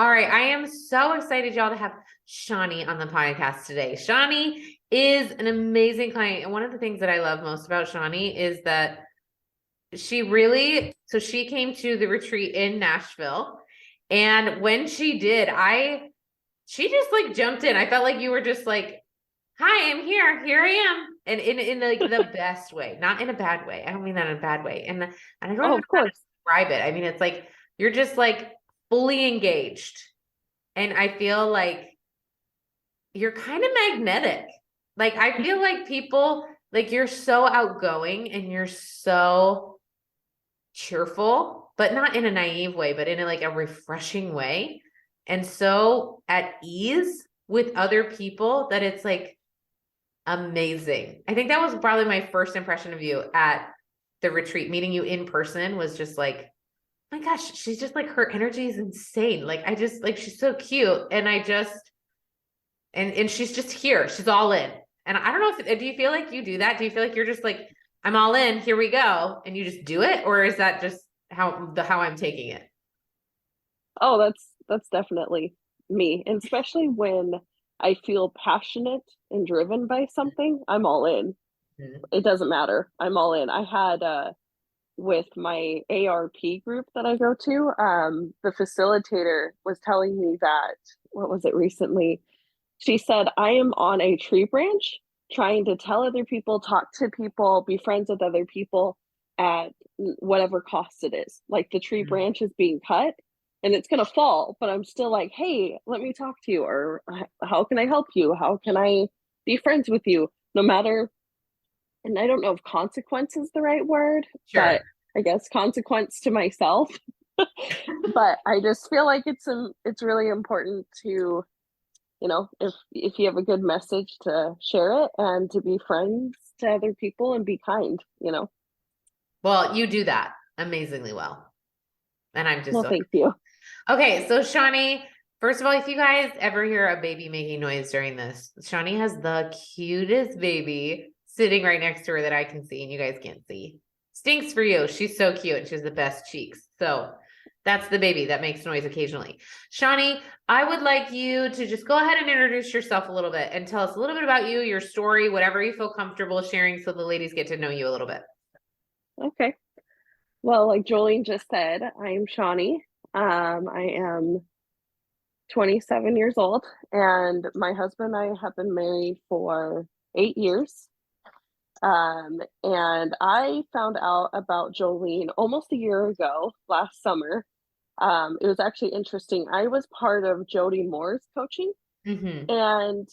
All right. I am so excited, y'all, to have Shawnie on the podcast today. Shawnie is an amazing client. And one of the things that I love most about Shawnie is that she came to the retreat in Nashville. And when she did, she just like jumped in. I felt like you were just like, hi, I'm here. Here I am. And in like the best way, not in a bad way. I don't mean that in a bad way. And I don't even Oh, know of how to course. describe it. I mean, it's like you're just like fully engaged. And I feel like you're kind of magnetic. Like I feel like people like you're so outgoing and you're so cheerful, but not in a naive way, but in like a refreshing way. And so at ease with other people that it's like amazing. I think that was probably my first impression of you at the retreat. Meeting you in person was just like, oh my gosh, she's just like her energy is insane. Like I just like she's so cute. And I just and she's just here. She's all in. And I don't know if do you feel like you do that? Do you feel like you're just like, I'm all in, here we go, and you just do it? Or is that just how I'm taking it? Oh, that's definitely me. And especially when I feel passionate and driven by something, I'm all in. Mhm. It doesn't matter. I'm all in. I had with my ARP group that I go to, the facilitator was telling me that, what was it recently? She said, I am on a tree branch trying to tell other people, talk to people, be friends with other people at whatever cost it is. Like the tree branch is being cut and it's going to fall, but I'm still like, hey, let me talk to you. Or how can I help you? How can I be friends with you? No matter, and I don't know if consequence is the right word, Sure. but I guess consequence to myself. But I just feel like it's really important to, if you have a good message, to share it and to be friends to other people and be kind. Well, you do that amazingly well. And I'm just Well, so thank you. okay. So Shawnie, first of all, if you guys ever hear a baby making noise during this, Shawnie has the cutest baby sitting right next to her that I can see and you guys can't see. Stinks for you. She's so cute and she has the best cheeks. So that's the baby that makes noise occasionally. Shawnie, I would like you to just go ahead and introduce yourself a little bit and tell us a little bit about you, your story, whatever you feel comfortable sharing so the ladies get to know you a little bit. Okay. Well, like Jolene just said, I am Shawnie. I am 27 years old, and my husband and I have been married for 8 years. And I found out about Jolene almost a year ago, last summer. It was actually interesting. I was part of Jody Moore's coaching Mm-hmm. and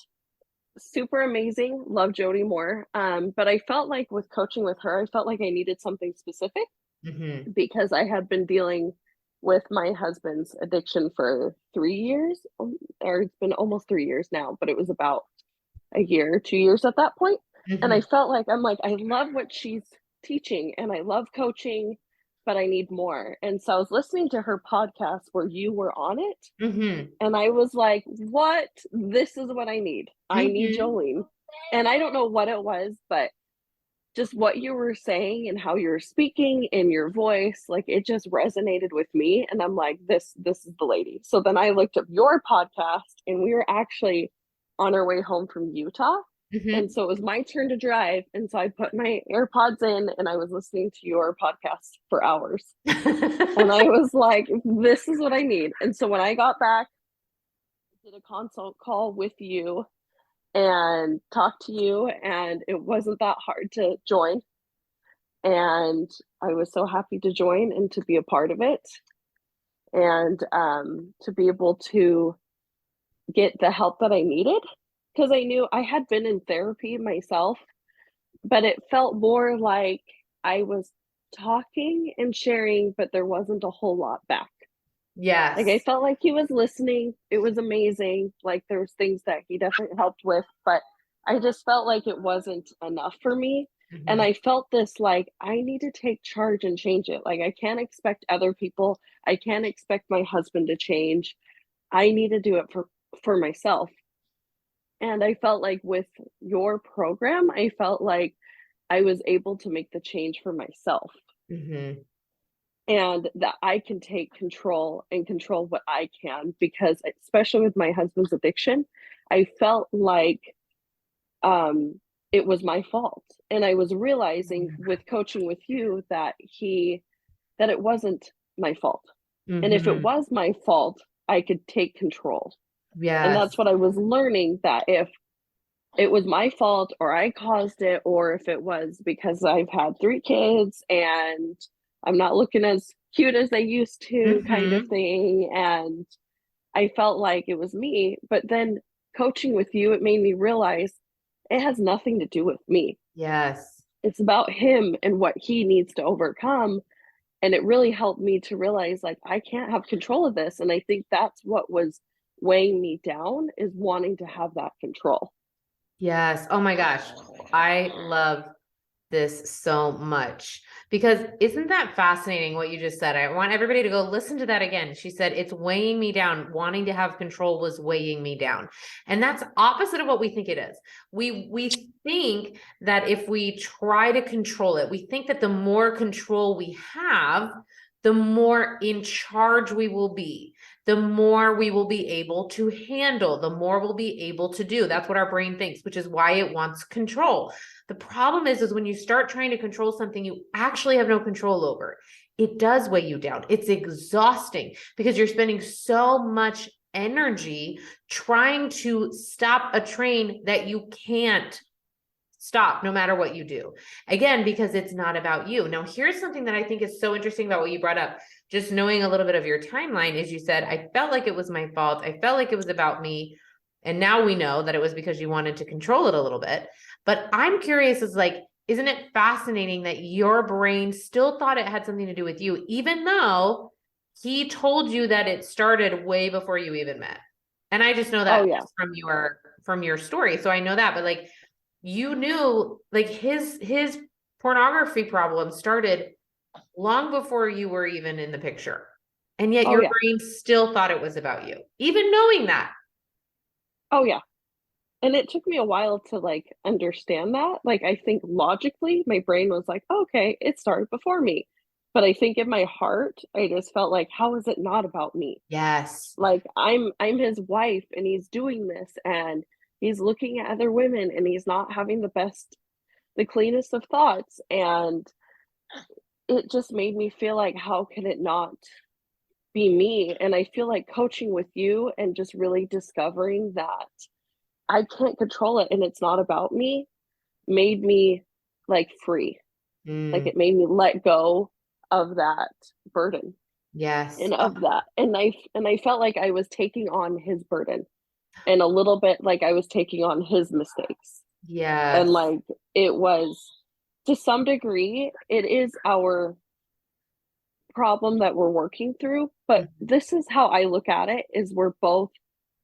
super amazing. Love Jody Moore. But I felt like with coaching with her, I felt like I needed something specific Mm-hmm. because I had been dealing with my husband's addiction for 3 years, or it's been almost 3 years now, but it was about a year, 2 years at that point. And I Mm-hmm. felt like I'm like, I love what she's teaching and I love coaching, but I need more. And so I was listening to her podcast where you were on it. Mm-hmm. And I was like, what? This is what I need. I need Mm-hmm. Jolene. And I don't know what it was, but just what you were saying and how you were speaking in your voice, like it just resonated with me. And I'm like, this is the lady. So then I looked up your podcast and we were actually on our way home from Utah. And Mm-hmm. so it was my turn to drive. And so I put my AirPods in and I was listening to your podcast for hours. And I was like, this is what I need. And so when I got back, I did a consult call with you and talked to you, and it wasn't that hard to join. And I was so happy to join and to be a part of it, and to be able to get the help that I needed, because I knew I had been in therapy myself, but it felt more like I was talking and sharing, but there wasn't a whole lot back. Like I Yes. felt like he was listening. It was amazing. Like there was things that he definitely helped with, but I just felt like it wasn't enough for me. And Mm-hmm. I felt this like I need to take charge and change it. Like I can't expect other people. I can't expect my husband to change. I need to do it for myself. And I felt like with your program, I felt like I was able to make the change for myself. Mm-hmm. and that I can take control and control what I can, because especially with my husband's addiction, I felt like um it was my fault. And I was realizing with coaching with you that it wasn't my fault. And if it Mm-hmm. was my fault, I could take control. And that's Yes. what I was learning, that if it was my fault or I caused it, or if it was because I've had 3 kids and I'm not looking as cute as I used to, kind of Mm-hmm. thing. And I felt like it was me. But then coaching with you, it made me realize it has nothing to do with me. Yes. It's about him and what he needs to overcome. And it really helped me to realize, like, I can't have control of this. And I think that's what was weighing me down, is wanting to have that control. Yes. Oh my gosh. I love this so much because isn't that fascinating what you just said? I want everybody to go listen to that again. She said, it's weighing me down. Wanting to have control was weighing me down. And that's opposite of what we think it is. We think that if we try to control it, we think that the more control we have, the more in charge we will be, the more we will be able to handle, the more we'll be able to do. That's what our brain thinks, which is why it wants control. The problem is when you start trying to control something you actually have no control over, it does weigh you down. It's exhausting because you're spending so much energy trying to stop a train that you can't stop no matter what you do. Again, because it's not about you. Now, here's something that I think is so interesting about what you brought up. Just knowing a little bit of your timeline is you said, I felt like it was my fault. I felt like it was about me. And now we know that it was because you wanted to control it a little bit. But I'm curious, is like, isn't it fascinating that your brain still thought it had something to do with you, even though he told you that it started way before you even met? And I just know Oh, that yeah. just from your story. So I know that, but like you knew like his pornography problem started long before you were even in the picture. And yet Oh, your yeah. brain still thought it was about you, even knowing that. Oh, yeah. And it took me a while to, like, understand that. Like, I think logically, my brain was like, "Okay, it started before me." But I think in my heart, I just felt like, "How is it not about me?" Yes. Like, I'm his wife, and he's doing this, and he's looking at other women, and he's not having the cleanest of thoughts. And it just made me feel like, how can it not be me? And I feel like coaching with you and just really discovering that I can't control it and it's not about me made me, like, free. Like, Mm, it made me let go of that burden yes. and Oh, of that. And I felt like I was taking on his burden, and a little bit like I was taking on his mistakes. And, yes. like, it was, to some degree, it is our problem that we're working through. But Mhm. this is how I look at it, is we're both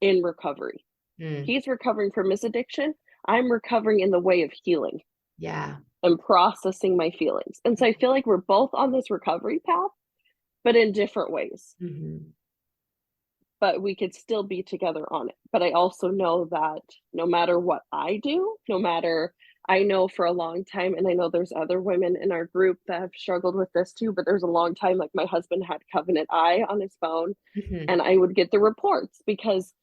in recovery. Mm, He's recovering from his addiction. I'm recovering in the way of healing yeah. and processing my feelings. And so I feel like we're both on this recovery path, but in different ways. Mhm. But we could still be together on it. But I also know that no matter what I do, no matter, I know for a long time, and I know there's other women in our group that have struggled with this too, but there's a long time, like, my husband had Covenant Eye on his phone, Mhm. and I would get the reports because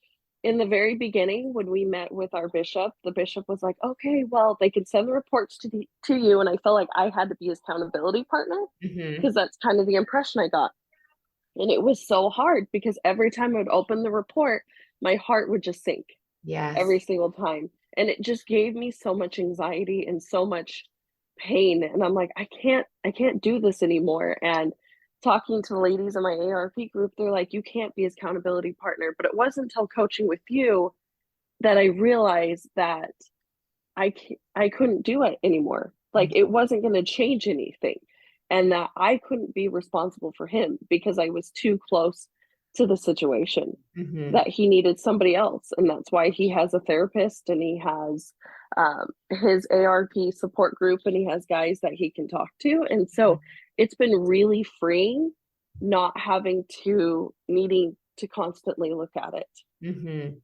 in the very beginning when we met with our bishop, the bishop was like, okay, well, they can send the reports to you. And I felt like I had to be his accountability partner, Mhm. because that's kind of the impression I got. And it was so hard because every time I would open the report, my heart would just sink Yes. every single time. And it just gave me so much anxiety and so much pain. And I'm like, I can't do this anymore. And talking to the ladies in my ARP group, they're like, you can't be his accountability partner. But it wasn't until coaching with you that I realized that I couldn't do it anymore. Like, it wasn't going to change anything, and that I couldn't be responsible for him because I was too close to the situation. Mhm. That he needed somebody else, and that's why he has a therapist, and he has his ARP support group, and he has guys that he can talk to. And so it's been really freeing, not having to needing to constantly look at it. Mhm.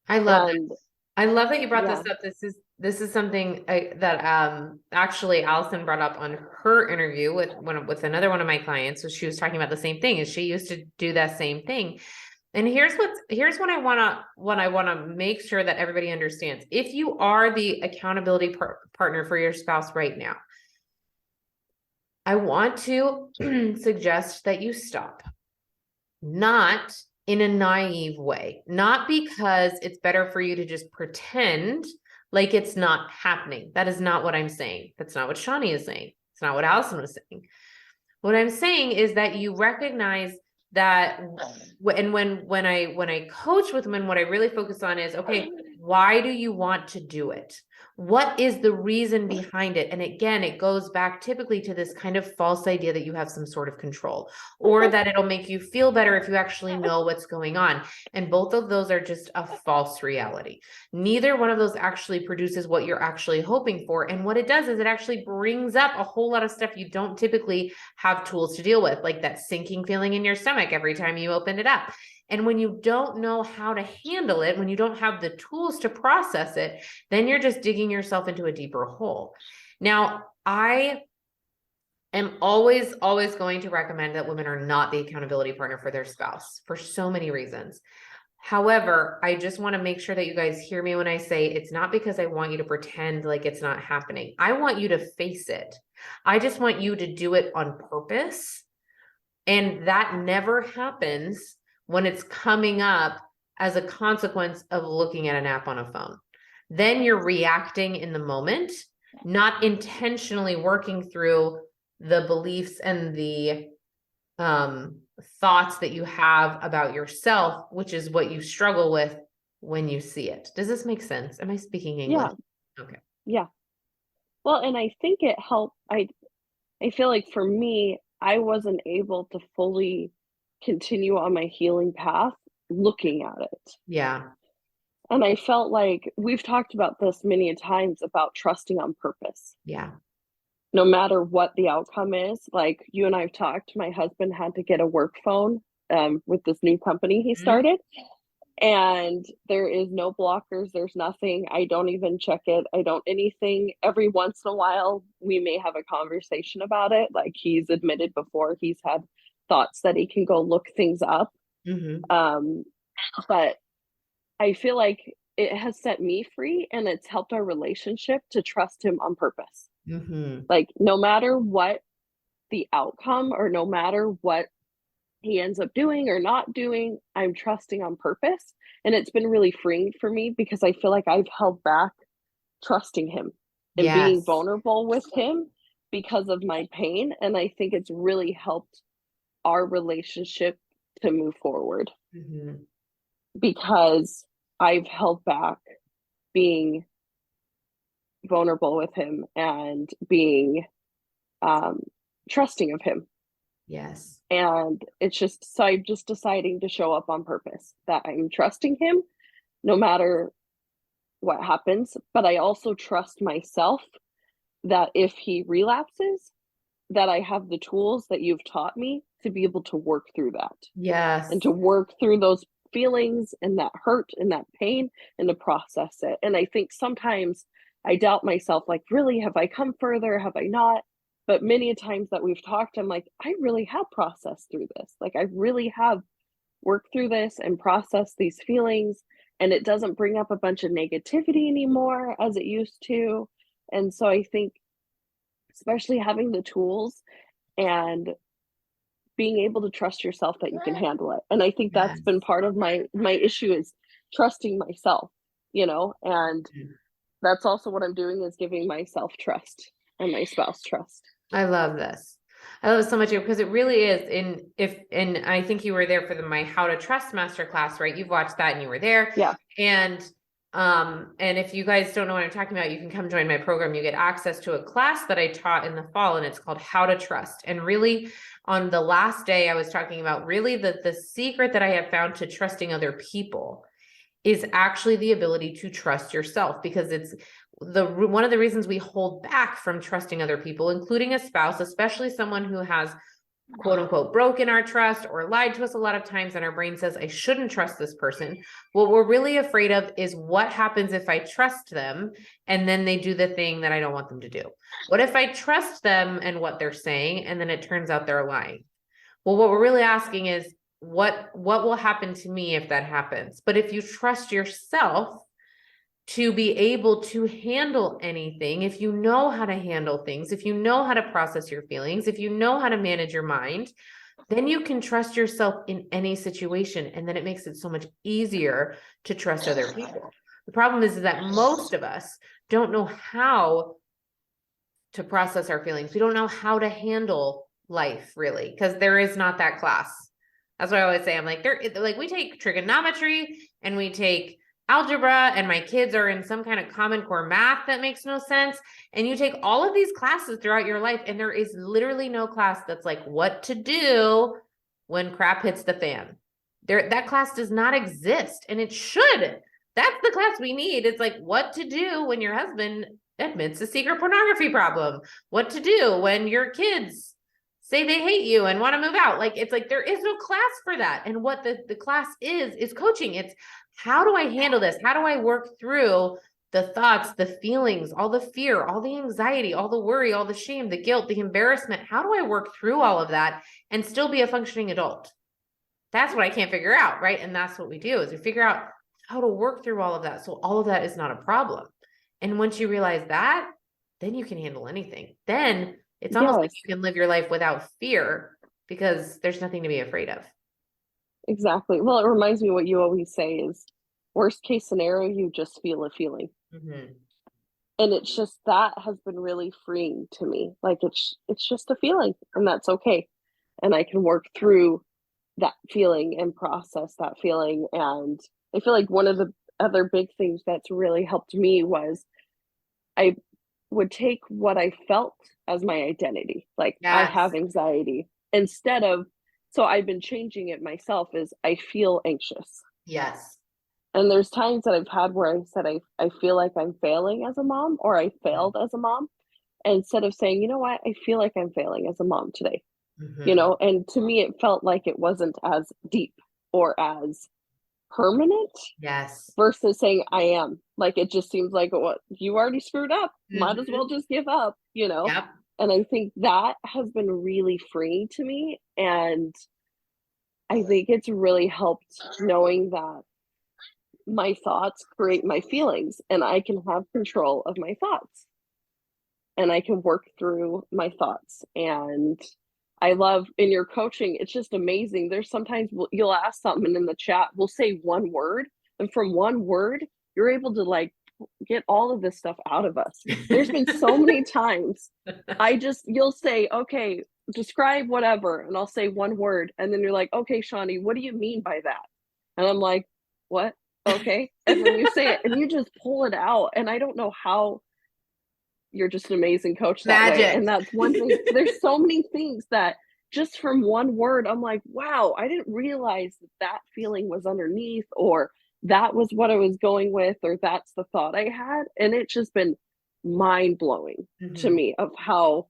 I love it. And I love that you brought this yeah, up. this is something that actually Allison brought up on her interview with another one of my clients. So she was talking about the same thing, is she used to do that same thing. And here's what I want to make sure that everybody understands. If you are the accountability partner for your spouse right now, I want to suggest that you stop. Not in a naive way, not because it's better for you to just pretend like it's not happening. That is not what I'm saying. That's not what Shawnie is saying. It's not what Allison was saying. What I'm saying is that you recognize that, and when I coach with women, what I really focus on is, okay, why do you want to do it? What is the reason behind it? And again, it goes back typically to this kind of false idea that you have some sort of control, or that it'll make you feel better if you actually know what's going on. And both of those are just a false reality. Neither one of those actually produces what you're actually hoping for. And what it does is it actually brings up a whole lot of stuff you don't typically have tools to deal with, like that sinking feeling in your stomach every time you open it up. And when you don't know how to handle it, when you don't have the tools to process it, then you're just digging yourself into a deeper hole. Now, I am always going to recommend that women are not the accountability partner for their spouse for so many reasons. However, I just want to make sure that you guys hear me when I say it's not because I want you to pretend like it's not happening. I want you to face it. I just want you to do it on purpose. And that never happens when it's coming up as a consequence of looking at an app on a phone. Then you're reacting in the moment, not intentionally working through the beliefs and the thoughts that you have about yourself, which is what you struggle with when you see it. Does this make sense? Am I speaking English? Yeah. Okay. Yeah. Well, and I think it helped. I feel like for me, I wasn't able to fully continue on my healing path looking at it. Yeah. And I felt like we've talked about this many times about trusting on purpose. Yeah. No matter what the outcome is, like you and I've talked, my husband had to get a work phone with this new company he started. And there is no blockers. There's nothing. I don't even check it. I don't anything. Every once in a while, we may have a conversation about it. Like he's admitted before he's had thoughts that he can go look things up. But I feel like it has set me free and it's helped our relationship to trust him on purpose. Like no matter what the outcome or no matter what he ends up doing or not doing, I'm trusting on purpose. And it's been really freeing for me because I feel like I've held back trusting him and being vulnerable with him because of my pain. And I think it's really helped our relationship to move forward because I've held back being vulnerable with him and being trusting of him. Yes. And it's just, so I'm just deciding to show up on purpose, that I'm trusting him no matter what happens. But I also trust myself that if he relapses, that I have the tools that you've taught me to be able to work through that. Yes. And to work through those feelings and that hurt and that pain and to process it. And I think sometimes I doubt myself, like, really, have I come further? Have I not? But many times that we've talked, I'm like, I really have processed through this. Like, I really have worked through this and processed these feelings. And it doesn't bring up a bunch of negativity anymore as it used to. And so I think, especially having the tools and being able to trust yourself that you can handle it. And I think that's been part of my issue is trusting myself, you know, and that's also what I'm doing is giving myself trust and my spouse trust. I love this. I love it so much because it really is and I think you were there for my How to Trust masterclass, right? You've watched that and you were there. Yeah. And if you guys don't know what I'm talking about, you can come join my program. You get access to a class that I taught in the fall and it's called How to Trust. And really on the last day, I was talking about really the secret that I have found to trusting other people is actually the ability to trust yourself, because it's one of the reasons we hold back from trusting other people, including a spouse, especially someone who has quote unquote broken our trust or lied to us a lot of times, and our brain says, I shouldn't trust this person. What we're really afraid of is what happens if I trust them and then they do the thing that I don't want them to do. What if I trust them and what they're saying and then it turns out they're lying? Well, what we're really asking is what will happen to me if that happens? But if you trust yourself to be able to handle anything, if you know how to handle things, if you know how to process your feelings, if you know how to manage your mind, then you can trust yourself in any situation. And then it makes it so much easier to trust other people. The problem is that most of us don't know how to process our feelings. We don't know how to handle life really, because there is not that class. That's what I always say. I'm like, we take trigonometry and we take algebra, and my kids are in some kind of Common Core math that makes no sense. And you take all of these classes throughout your life, and there is literally no class that's like what to do when crap hits the fan. That class does not exist, and it should. That's the class we need. It's like what to do when your husband admits a secret pornography problem, what to do when your kids say they hate you and want to move out. Like, it's like, there is no class for that. And what the class is coaching. It's how do I handle this? How do I work through the thoughts, the feelings, all the fear, all the anxiety, all the worry, all the shame, the guilt, the embarrassment? How do I work through all of that and still be a functioning adult? That's what I can't figure out. Right. And that's what we do is we figure out how to work through all of that. So all of that is not a problem. And once you realize that, then you can handle anything. Then it's almost like you can live your life without fear because there's nothing to be afraid of. Exactly. Well, it reminds me what you always say is worst case scenario, you just feel a feeling. Mm-hmm. And it's just, that has been really freeing to me. Like it's just a feeling and that's okay. And I can work through that feeling and process that feeling. And I feel like one of the other big things that's really helped me was I would take what I felt as my identity. Like I have anxiety instead of, so I've been changing it myself is I feel anxious. Yes. And there's times that I've had where I said, I feel like I'm failing as a mom or I failed as a mom. And instead of saying, you know what, I feel like I'm failing as a mom today, you know, and to me, it felt like it wasn't as deep or as permanent. Yes. Versus saying I am. Like it just seems like what you already screwed up. Might as well just give up, you know? Yep. And I think that has been really freeing to me. And I think it's really helped knowing that my thoughts create my feelings and I can have control of my thoughts and I can work through my thoughts. And I love in your coaching, it's just amazing. There's sometimes you'll ask something in the chat, we'll say one word, and from one word, you're able to like get all of this stuff out of us. There's been so many times you'll say, okay, describe whatever, and I'll say one word, and then you're like, okay, Shawnie, what do you mean by that? And I'm like, what? Okay. And then you say it and you just pull it out. And I don't know how you're just an amazing coach that way. And that's one thing. There's so many things that just from one word, I'm like, wow, I didn't realize that feeling was underneath, or that was what I was going with, or that's the thought I had. And it's just been mind blowing to me of how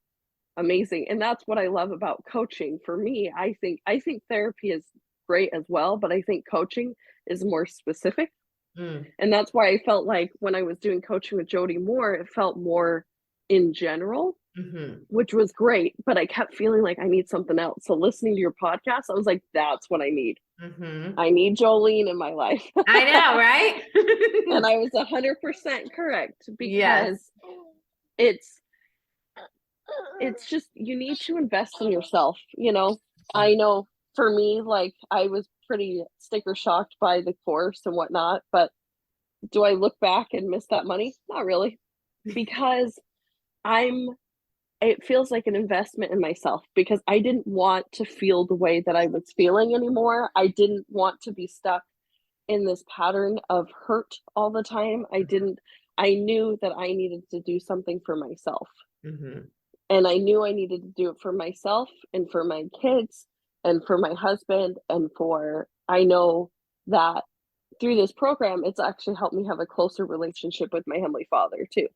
amazing. And that's what I love about coaching. For me, I think therapy is great as well, but I think coaching is more specific. And that's why I felt like when I was doing coaching with Jody Moore, it felt more in general, which was great. But I kept feeling like I need something else. So listening to your podcast, I was like, that's what I need. I need Jolene in my life. I know, right? And I was 100% correct because it's just, you need to invest in yourself. You know, I know for me, like I was pretty sticker shocked by the course and whatnot, but do I look back and miss that money? Not really, because it feels like an investment in myself, because I didn't want to feel the way that I was feeling anymore. I didn't want to be stuck in this pattern of hurt all the time. I knew that I needed to do something for myself. And I knew I needed to do it for myself and for my kids and for my husband. And I know that through this program, it's actually helped me have a closer relationship with my Heavenly Father too.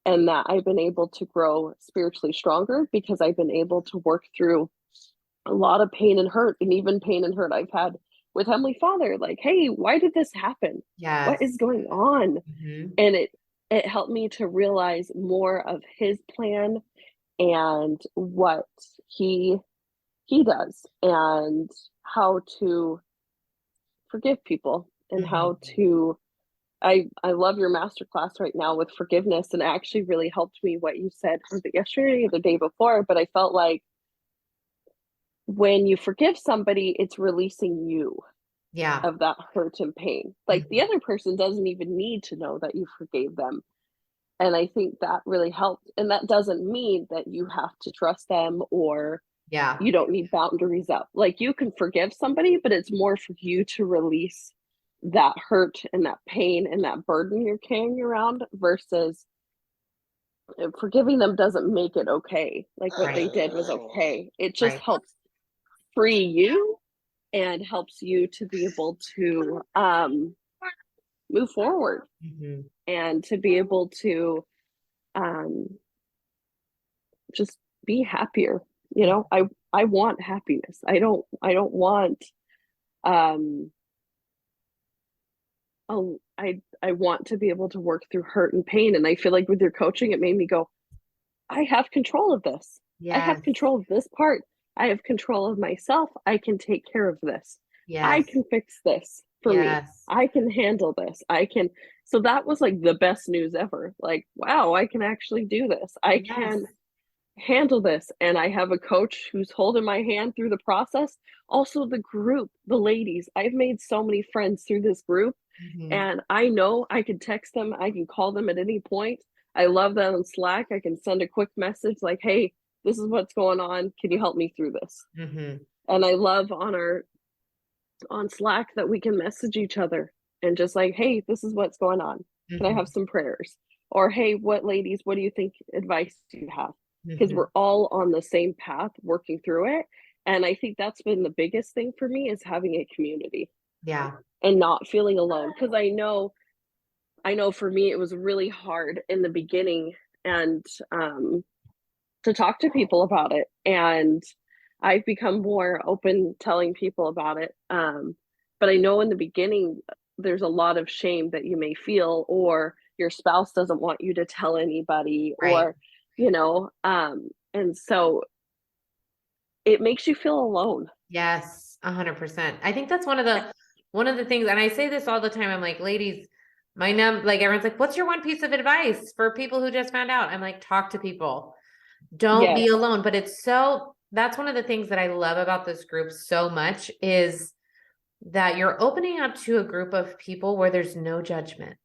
and that I've been able to grow spiritually stronger because I've been able to work through a lot of pain and hurt, and even pain and hurt I've had with Heavenly Father. Like, hey, why did this happen? What is Yes. going on? Hmm. And it helped me to realize more of his plan and what he does, and how to forgive people, and Hmm. how to I love your masterclass right now with forgiveness, and it actually really helped me what you said, was it yesterday or the day before, but I felt like when you forgive somebody, it's releasing you Yeah. of that hurt and pain. Like, the Hmm. other person doesn't even need to know that you forgave them. And I think that really helped. And that doesn't mean that you have to trust them, or Yeah. you don't need boundaries up. Like, you can forgive somebody, but it's more for you to release that hurt and that pain and that burden you're carrying around, versus forgiving them doesn't make it okay. Like, what they Right. did was okay. It just Right. helps free you, and helps you to be able to move forward, Hmm. and to be able to um, just be happier. You know, I want happiness. I don't want um oh, I want to be able to work through hurt and pain. And I feel like with your coaching, it made me go, I have control of this. I have Yes. control of this part. I have control of myself. I can take care of this. I Yes. can fix this for me. Yes. I can handle this. I can. So that was like the best news ever. Like, wow, I can actually do this. I Yes. can handle this. And I have a coach who's holding my hand through the process. Also, the group, the ladies, I've made so many friends through this group. Hmm. And I know I can text them, I can call them at any point. I love that on Slack. I can send a quick message like, hey, this is what's going on. Can you help me through this? Hmm. And I love on Slack that we can message each other and just like, hey, this is what's going on. Can I have Hmm. some prayers? Or hey, what do you think advice do you have? Because Hmm. we're all on the same path working through it. And I think that's been the biggest thing for me, is having a community Yeah. and not feeling alone. Because I know for me it was really hard in the beginning, and to talk to people about it. And I've become more open telling people about it. But I know in the beginning, there's a lot of shame that you may feel, or your spouse doesn't want you to tell anybody, Right. or, and so it makes you feel alone. Yes, 100%. I think that's one of the things, and I say this all the time. I'm like, ladies, like everyone's like, what's your one piece of advice for people who just found out? I'm like, talk to people. Don't be Yes. alone. But that's one of the things that I love about this group so much, is that you're opening up to a group of people where there's no judgment,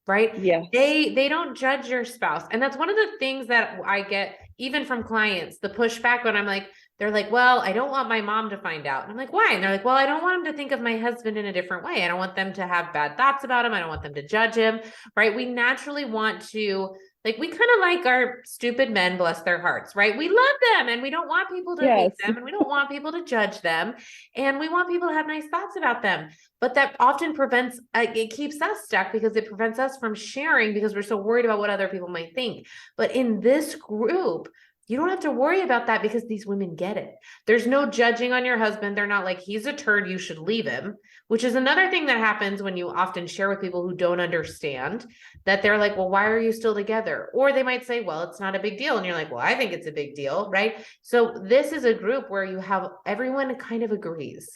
right? Yes. They don't judge your spouse. And that's one of the things that I get even from clients, the pushback when I'm like, they're like, well, I don't want my mom to find out. And I'm like, why? And they're like, well, I don't want him to think of my husband in a different way. I don't want them to have bad thoughts about him. I don't want them to judge him, right? We naturally want to, like, we kind of like our stupid men, bless their hearts, right? We love them and we don't want people to hate Yes. them and we don't want people to judge them. And we want people to have nice thoughts about them. But that often prevents, it keeps us stuck because it prevents us from sharing because we're so worried about what other people might think. But in this group, you don't have to worry about that because these women get it. There's no judging on your husband. They're not like, he's a turd, you should leave him, which is another thing that happens when you often share with people who don't understand, that they're like, well, why are you still together? Or they might say, well, it's not a big deal. And you're like, well, I think it's a big deal, right? So this is a group where you have everyone kind of agrees,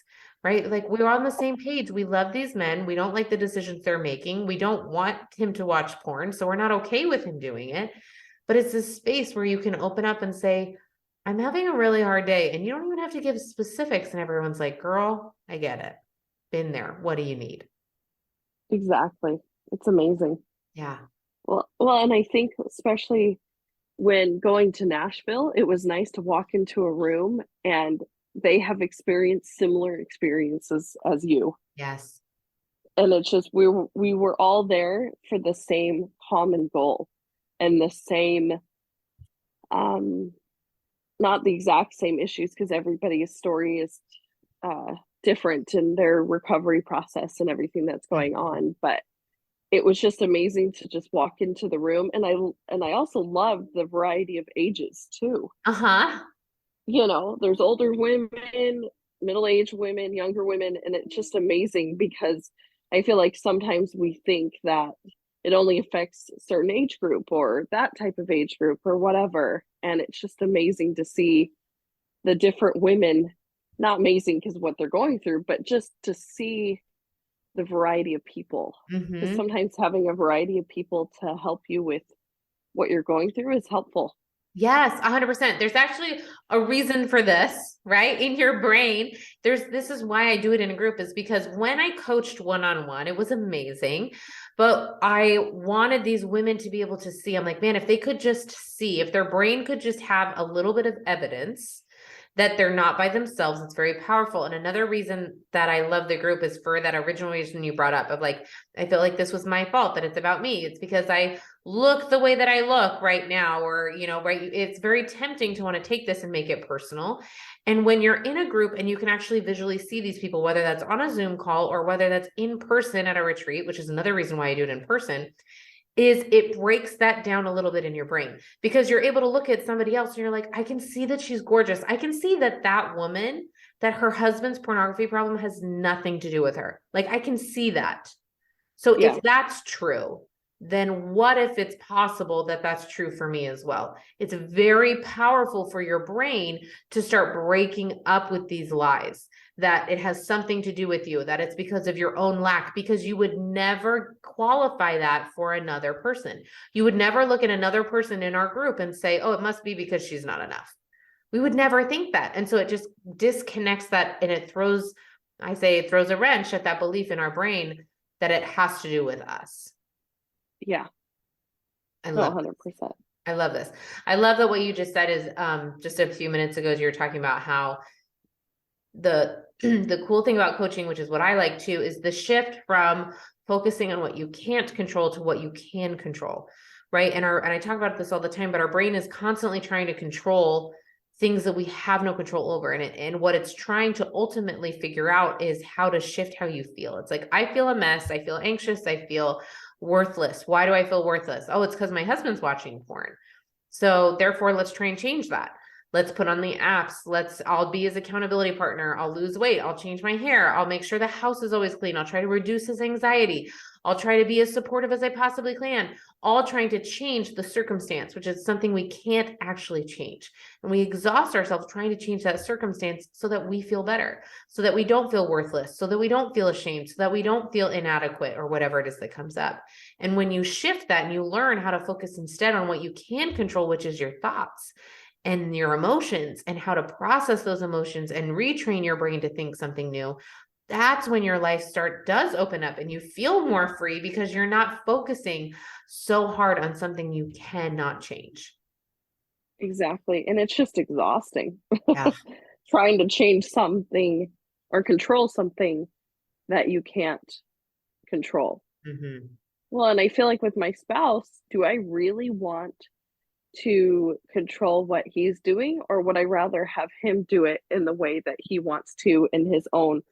right? Like, we're on the same page. We love these men. We don't like the decisions they're making. We don't want him to watch porn. So we're not okay with him doing it. But it's this space where you can open up and say, I'm having a really hard day. And you don't even have to give specifics. And everyone's like, girl, I get it. Been there. What do you need? Exactly. It's amazing. Yeah. Well, and I think especially when going to Nashville, it was nice to walk into a room and they have experienced similar experiences as you. Yes. And it's just we were all there for the same common goal, and the same um not the exact same issues, because everybody's story is different in their recovery process and everything that's going Mhm. on, but it was just amazing to just walk into the room. And I also love the variety of ages too. Uh-huh. You know, there's older women, middle-aged women, younger women, and it's just amazing because I feel like sometimes we think that it only affects a certain age group or that type of age group or whatever. And it's just amazing to see the different women, not amazing because of what they're going through, but just to see the variety of people. Because Mm-hmm. sometimes having a variety of people to help you with what you're going through is helpful. Yes, 100%. There's actually a reason for this, right? In your brain, this is why I do it in a group, is because when I coached one-on-one, it was amazing. But I wanted these women to be able to see, I'm like, man, if they could just see, if their brain could just have a little bit of evidence that they're not by themselves, it's very powerful. And another reason that I love the group is for that original reason you brought up of like, I feel like this was my fault, that it's about me. It's because I look the way that I look right now, or, right. It's very tempting to want to take this and make it personal. And when you're in a group and you can actually visually see these people, whether that's on a Zoom call or whether that's in person at a retreat, which is another reason why I do it in person, is it breaks that down a little bit in your brain, because you're able to look at somebody else and you're like, I can see that she's gorgeous. I can see that that woman, that her husband's pornography problem has nothing to do with her. Like, I can see that. So Yeah, if that's true, then what if it's possible that that's true for me as well? It's very powerful for your brain to start breaking up with these lies, that it has something to do with you, that it's because of your own lack, because you would never qualify that for another person. You would never look at another person in our group and say, oh, it must be because she's not enough. We would never think that. And so it just disconnects that, and it throws, I say it throws a wrench at that belief in our brain that it has to do with us. yeah, I no, love this. 100%. I love this. I love that what you just said is just a few minutes ago, you were talking about how the cool thing about coaching, which is what I like too, is the shift from focusing on what you can't control to what you can control. Right. And I talk about this all the time, but our brain is constantly trying to control things that we have no control over. And what it's trying to ultimately figure out is how to shift how you feel. It's like, I feel a mess. I feel anxious. I feel worthless. Why do I feel worthless? Oh, it's because my husband's watching porn. So therefore, let's try and change that. Let's put on the apps. I'll be his accountability partner. I'll lose weight. I'll change my hair. I'll make sure the house is always clean. I'll try to reduce his anxiety. I'll try to be as supportive as I possibly can, all trying to change the circumstance, which is something we can't actually change. And we exhaust ourselves trying to change that circumstance so that we feel better, so that we don't feel worthless, so that we don't feel ashamed, so that we don't feel inadequate or whatever it is that comes up. And when you shift that and you learn how to focus instead on what you can control, which is your thoughts and your emotions, and how to process those emotions and retrain your brain to think something new, that's when your life does open up and you feel more free, because you're not focusing so hard on something you cannot change. Exactly. And it's just exhausting Yeah. trying to change something or control something that you can't control. Mm-hmm. Well, and I feel like with my spouse, do I really want to control what he's doing, or would I rather have him do it in the way that he wants to in his own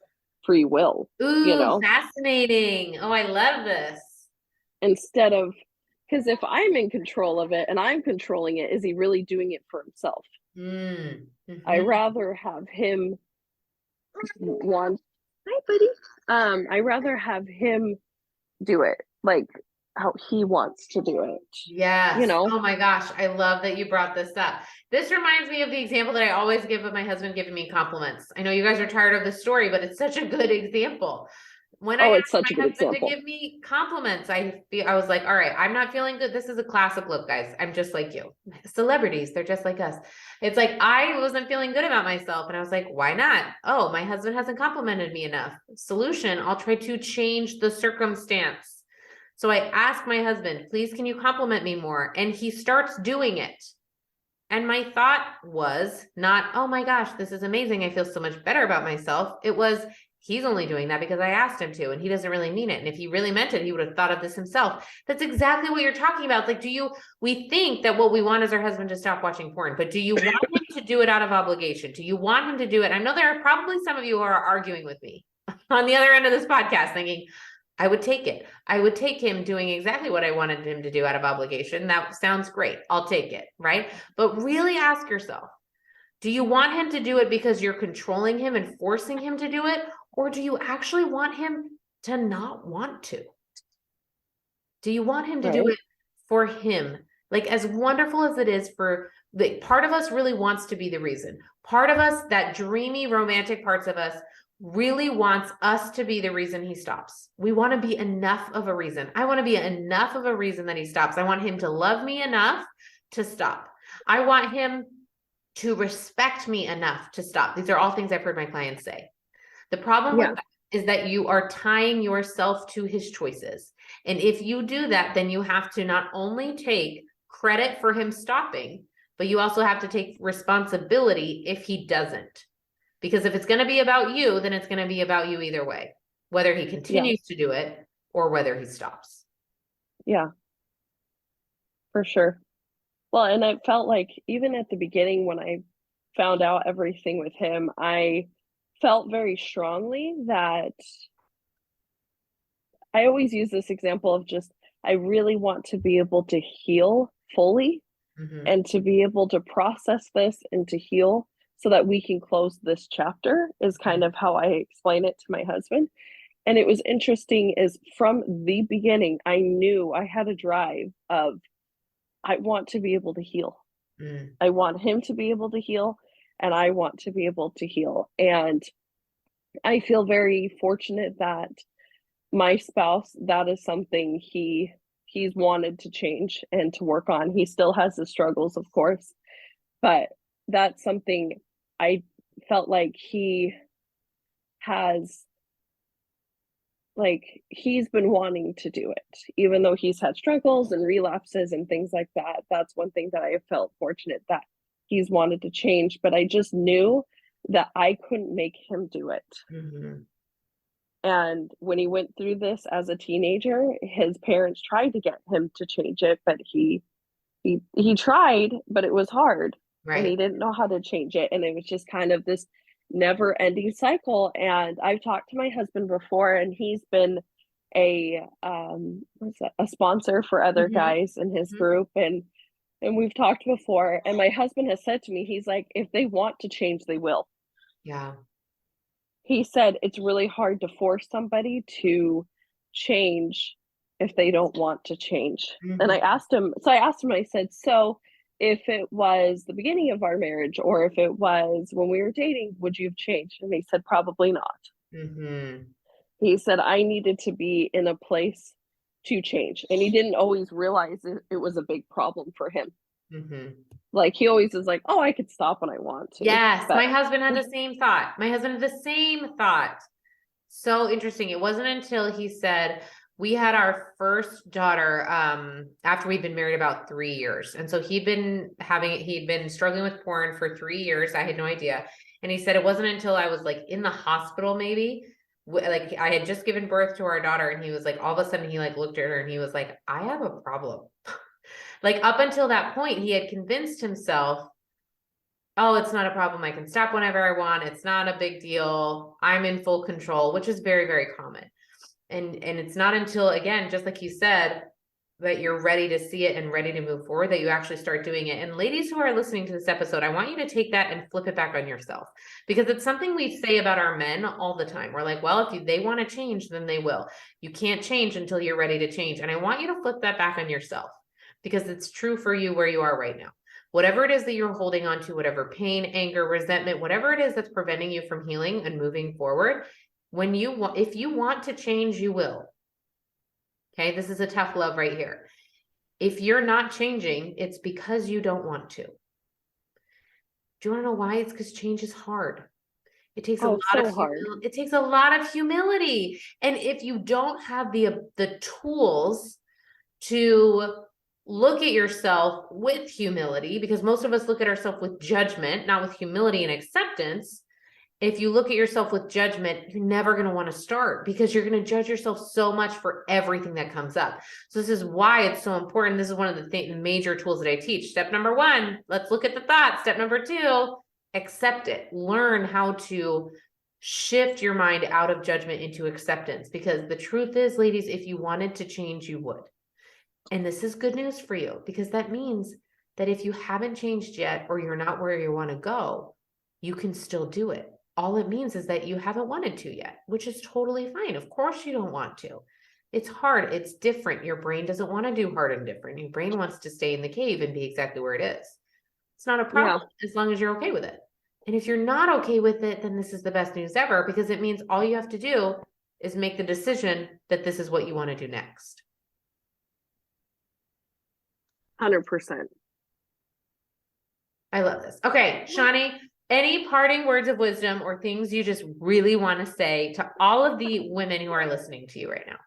free will, you Ooh, know, fascinating. Oh, I love this. instead of, because if I'm in control of it and I'm controlling it, is he really doing it for himself? I Mm-hmm. rather have him want, hi, buddy. I rather have him do it like how he wants to do it, you Yes. know? Oh my gosh. I love that you brought this up. This reminds me of the example that I always give of my husband giving me compliments. I know you guys are tired of the story, but it's such a good example. When I Oh, it's asked such a my good husband to example. give me compliments, I was like, all right, I'm not feeling good. This is a classic look, guys. I'm just like you. Celebrities, they're just like us. It's like I wasn't feeling good about myself. And I was like, why not? Oh, my husband hasn't complimented me enough. Solution, I'll try to change the circumstance. So I ask my husband, please, can you compliment me more? And he starts doing it. And my thought was not, oh my gosh, this is amazing. I feel so much better about myself. It was, he's only doing that because I asked him to, and he doesn't really mean it. And if he really meant it, he would have thought of this himself. That's exactly what you're talking about. Like, we think that what we want is our husband to stop watching porn, but do you want him to do it out of obligation? Do you want him to do it? I know there are probably some of you who are arguing with me on the other end of this podcast thinking, I would take it. I would take him doing exactly what I wanted him to do out of obligation. That sounds great. I'll take it, right? But really ask yourself, do you want him to do it because you're controlling him and forcing him to do it? Or do you actually want him to not want to? Do you want him to do Right. it for him? Like, as wonderful as it is for the part of us really wants to be the reason. Part of us, that dreamy romantic parts of us, really wants us to be the reason he stops. We want to be enough of a reason. I want to be enough of a reason that he stops. I want him to love me enough to stop. I want him to respect me enough to stop. These are all things I've heard my clients say. The problem with Yeah. that is that you are tying yourself to his choices. And if you do that, then you have to not only take credit for him stopping, but you also have to take responsibility if he doesn't. Because if it's going to be about you, then it's going to be about you either way, whether he Yeah. continues to do it or whether he stops. Yeah, for sure. Well, and I felt like even at the beginning when I found out everything with him, I felt very strongly that I always use this example of just, I really want to be able to heal fully Mm-hmm. and to be able to process this and to heal so that we can close this chapter, is kind of how I explain it to my husband. And it was interesting is from the beginning, I knew I had a drive of, I want to be able to heal. Mm. I want him to be able to heal, and I want to be able to heal. And I feel very fortunate that my spouse, that is something he's wanted to change and to work on. He still has his struggles, of course, but that's something I felt like he has, like, he's been wanting to do it, even though he's had struggles and relapses and things like that. That's one thing that I have felt fortunate that he's wanted to change, but I just knew that I couldn't make him do it. Mm-hmm. And when he went through this as a teenager, his parents tried to get him to change it, but he tried, but it was hard, and he Right. didn't know how to change it. And it was just kind of this never ending cycle. And I've talked to my husband before, and he's been a what's that, a sponsor for other Mm-hmm. guys in his Mm-hmm. group. And we've talked before, and my husband has said to me, he's like, if they want to change, they will. Yeah. He said it's really hard to force somebody to change if they don't want to change. And Mm-hmm. I asked him, I said, so if it was the beginning of our marriage or if it was when we were dating, would you have changed? And he said, probably not. Mm-hmm. He said, I needed to be in a place to change. And he didn't always realize it was a big problem for him. Mm-hmm. Like, he always is like, oh, I could stop when I want to. Yes, But my husband had the same thought. My husband had the same thought. So interesting. It wasn't until he said we had our first daughter after we'd been married about 3 years. And so he'd been struggling with porn for 3 years. I had no idea. And he said it wasn't until I was like in the hospital, maybe like I had just given birth to our daughter, and he was like, all of a sudden he like looked at her and he was like, I have a problem. Like up until that point, he had convinced himself, oh, it's not a problem. I can stop whenever I want. It's not a big deal. I'm in full control, which is very, very common. And it's not until, again, just like you said, that you're ready to see it and ready to move forward that you actually start doing it. And ladies who are listening to this episode, I want you to take that and flip it back on yourself, because it's something we say about our men all the time. We're like, well, if they want to change, then they will. You can't change until you're ready to change. And I want you to flip that back on yourself, because it's true for you where you are right now. Whatever it is that you're holding on to, whatever pain, anger, resentment, whatever it is that's preventing you from healing and moving forward, if you want to change, you will. Okay, this is a tough love right here. If you're not changing, it's because you don't want to. Do you want to know why? It's because change is hard. It takes a oh, lot of so hard. it takes a lot of humility. And if you don't have the tools to look at yourself with humility, because most of us look at ourselves with judgment, not with humility and acceptance. If you look at yourself with judgment, you're never going to want to start, because you're going to judge yourself so much for everything that comes up. So this is why it's so important. This is one of the major tools that I teach. Step number 1, let's look at the thought. Step number 2, accept it. Learn how to shift your mind out of judgment into acceptance. Because the truth is, ladies, if you wanted to change, you would. And this is good news for you, because that means that if you haven't changed yet, or you're not where you want to go, you can still do it. All it means is that you haven't wanted to yet, which is totally fine. Of course you don't want to. It's hard. It's different. Your brain doesn't want to do hard and different. Your brain wants to stay in the cave and be exactly where it is. It's not a problem as long as you're okay with it. And if you're not okay with it, then this is the best news ever, because it means all you have to do is make the decision that this is what you want to do next. 100%. I love this. Okay, Shawnie, any parting words of wisdom or things you just really want to say to all of the women who are listening to you right now?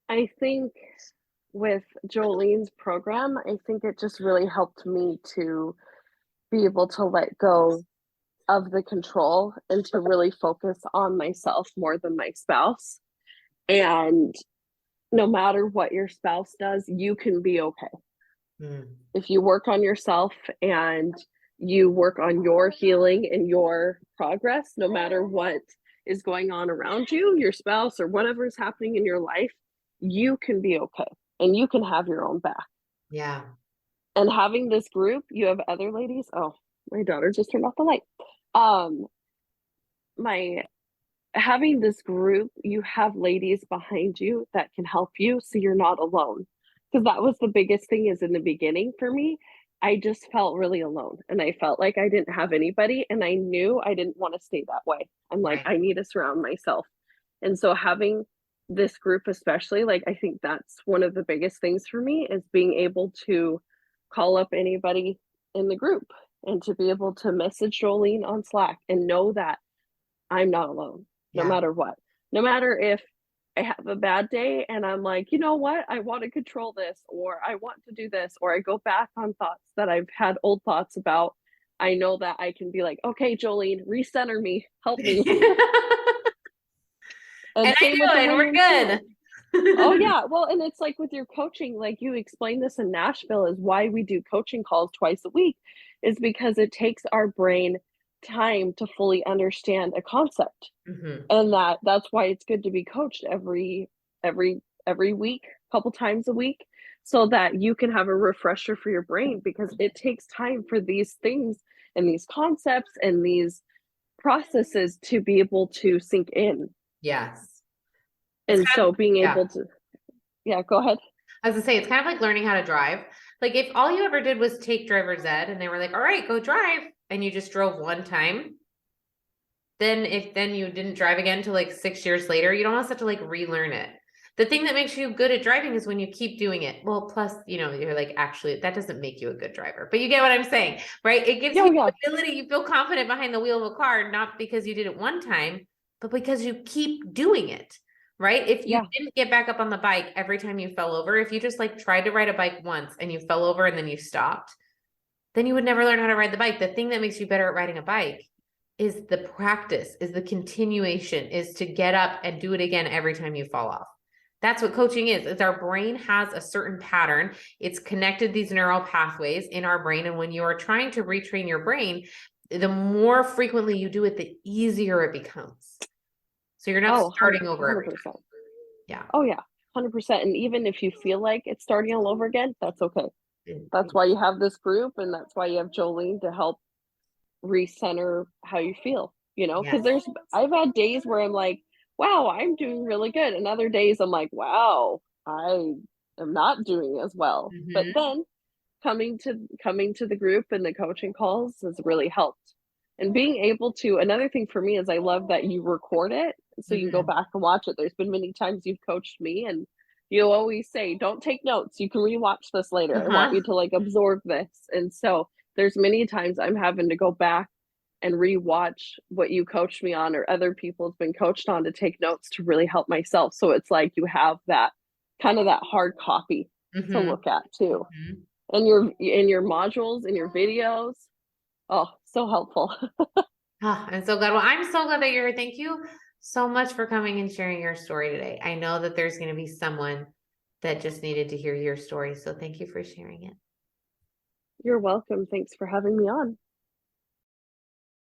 I think with Jolene's program, I think it just really helped me to be able to let go of the control and to really focus on myself more than my spouse. And no matter what your spouse does, you can be okay. If you work on yourself and you work on your healing and your progress, no matter what is going on around you, your spouse or whatever is happening in your life, you can be okay and you can have your own back. Yeah. And having this group, you have other ladies. Oh, my daughter just turned off the light. Having this group, you have ladies behind you that can help you, so you're not alone. Because that was the biggest thing, is in the beginning for me, I just felt really alone and I felt like I didn't have anybody, and I knew I didn't want to stay that way. I'm like, I need to surround myself. And so having this group, especially, like, I think that's one of the biggest things for me, is being able to call up anybody in the group and to be able to message Jolene on Slack and know that I'm not alone, no matter what. No matter if I have a bad day and I'm like, you know what, I want to control this, or I want to do this, or I go back on thoughts that I've had old thoughts about, I know that I can be like, okay, Jolene, recenter me, help me. and I do, and we're good. Oh yeah. Well, and it's like with your coaching, like you explained this in Nashville, is why we do coaching calls twice a week, is because it takes our brain time to fully understand a concept. And that's why it's good to be coached every week, a couple times a week, so that you can have a refresher for your brain, because it takes time for these things and these concepts and these processes to be able to sink in. Yes. And so being able to, go ahead. I was gonna say, it's kind of like learning how to drive. Like, if all you ever did was take driver's ed and they were like, all right, go drive, and you just drove one time, then you didn't drive again until like 6 years later, you don't almost have to like relearn it. The thing that makes you good at driving is when you keep doing it. Well, plus, you're like, actually, that doesn't make you a good driver, but you get what I'm saying, right? It gives you the ability, you feel confident behind the wheel of a car, not because you did it one time, but because you keep doing it, right? If you didn't get back up on the bike every time you fell over, if you just like tried to ride a bike once and you fell over and then you stopped, then you would never learn how to ride the bike. The thing that makes you better at riding a bike is the practice, is the continuation, is to get up and do it again every time you fall off. That's what coaching is. It's our brain has a certain pattern. It's connected these neural pathways in our brain. And when you are trying to retrain your brain, the more frequently you do it, the easier it becomes. So you're not starting over every time. Yeah. Oh yeah, 100%. And even if you feel like it's starting all over again, that's okay. That's why you have this group, and that's why you have Jolene to help recenter how you feel, because I've had days where I'm like, wow, I'm doing really good, and other days I'm like, wow, I am not doing as well. But then coming to the group and the coaching calls has really helped. And being able to, another thing for me is I love that you record it so you can go back and watch it. There's been many times you've coached me and you'll always say, don't take notes, you can rewatch this later. I want you to like absorb this. And so there's many times I'm having to go back and rewatch what you coached me on, or other people have been coached on, to take notes to really help myself. So it's like you have that kind of that hard copy to look at too. And your modules and your videos. Oh, so helpful. I'm so glad. Well, I'm so glad that you're here. Thank you so much for coming and sharing your story today. I know that there's going to be someone that just needed to hear your story. So thank you for sharing it. You're welcome. Thanks for having me on.